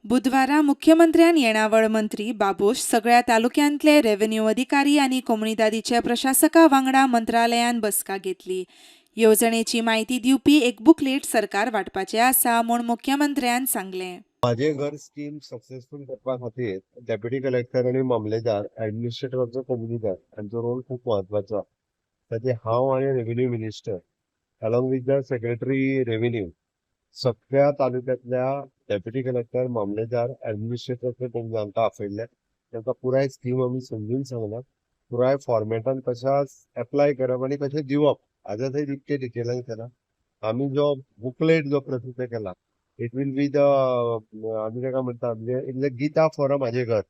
बुधवारा मुख्यमंत्र्यान येणावळ मंत्री बाबोश सगळ्या तालुक्यांतले रेव्हेन्यू अधिकारी आणि कोमुनिदादीच्या प्रशासका वांगडा मंत्रालयान बसका घेतली। येवजणेची माहिती दिवपी एक बुकलेट सरकार वाटपाचे आसा म्हूण मुख्यमंत्र्यान सांगलें। माझे घर स्कीम सक्सेसफुल करपा खातीर डेप्युटी कलेक्टर आणि मामलेदार ऍडमिनिस्ट्रेटरचो कम्युनिदार हांचो रोल खूप महत्वाचो। ताचे हांव आणि revenue minister along with the secretary revenue सगळ्या तालुक्यांतल्या डेप्युटी कलेक्टर मामलेदार ऍडमिनिस्ट्रेटरचे कोण आमकां आपयल्ले तांकां पुराय स्कीम आमी समजून सांगल्यात। पुराय फॉर्मेटान कशाच एप्लाय करप आणि कशें दिवप हाजे थंय इतके डिटेलान केला। आमी जो बुकलेट जो प्रसिद्ध केला इट विल बी द आमी ताका म्हणटा म्हणजे गीता फॉर म्हाजे घर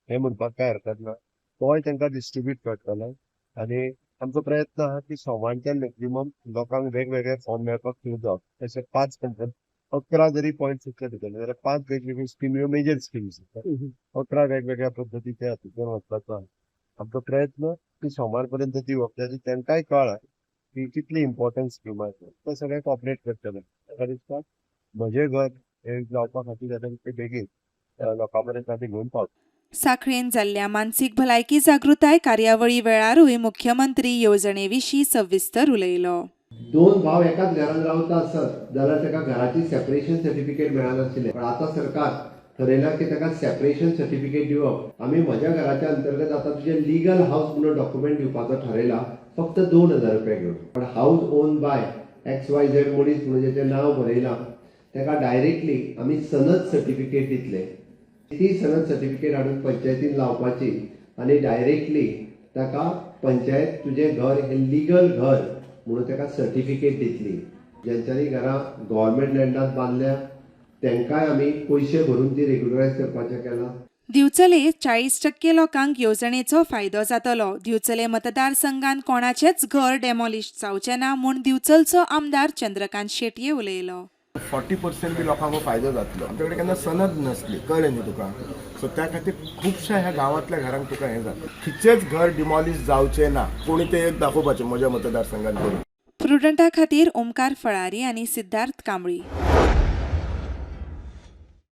हे म्हणपाक काय हरकत ना। तोय तांकां डिस्ट्रीब्यूट करतलो आणि आमचो प्रयत्न आहा की सोमाणच्यान मॅक्झिमम लोकांक वेगवेगळे फॉर्म मेळपाक सुरू जावप। तशें 5 कंपनी 11 जरी पॉयंट्स भितरले जाल्यार 5 वेगवेगळ्यो स्किम्यो मेजर स्किम्स 11 वेगवेगळ्या पद्दतीचे हातूंतल्यान वचपाचो आहा। आमचो प्रयत्न की सोमार पर्यंत दिवप जाल्यार तांकांय कळ्ळां की कितली इम्पॉर्टंट स्कीम आसा। ते सगळे कॉपरेट करतले। ताका दिसता म्हजें घर हे जावपा खातीर जाता ते बेगीन लोकां पर्यंत आमी घेवन पावतले। साखळेन जाल्ल्या मानसीक भलायकी जागृताय कार्यावळी वेळारूय मुख्यमंत्री येवजणेविशीं सविस्तर उलयलो। दोन भाव एकाच घरात रावता आसत जाल्यार ताका घराची सेपरेशन सर्टिफिकेट मेळनाशिल्लें, पण आता सरकार ठरयला की ताका सेपरेशन सर्टिफिकेट दिवप। आमी म्हज्या घराच्या अंतर्गत आता तुजे लिगल हाऊस म्हणून डॉक्युमेंट दिवपाचो ठरयला फक्त 2000 रुपया घेवन। पण हाऊस ओन बाय XYZ मनीस म्हणून जेचें नांव बरयलां ताका डायरेक्टली आमी सनद सर्टिफिकेट दितले। ती सनद सर्टिफिकेट हाडून पंचायतीन लावपाची आणि डायरेक्टली ताका पंचायत तुजें घर हे लिगल घर म्हणून ताका सर्टिफिकेट दितली। ज्यांच्यानी घरां गव्हर्नमेंट लँडात बांदल्या तांकांय आमी पयशे भरून ती रेग्युलरायज करपाचें केलां। दिवचले 40% लोकांक येवजणेचो फायदो जातलो। दिवचले मतदारसंघात कोणाचेच घर डेमॉलिश जावचे ना म्हूण दिवचलचो आमदार चंद्रकांत शेटये उलयलो। 40% बी लोकांक फायदो जातलो। आमचे कडेन केन्ना सनद नसली, कळ्ळें न्ही तुका। सो त्या खातीर खुबशा ह्या गांवांतल्या घरांक तुका हें जाता, खंयचेच घर डिमॉलिश जावचें ना। कोणी ते एक दाखोवपाचें म्हज्या मतदारसंघात करून। प्रुडंटा खातीर ओमकार फळारी आनी सिद्धार्थ कांबळी।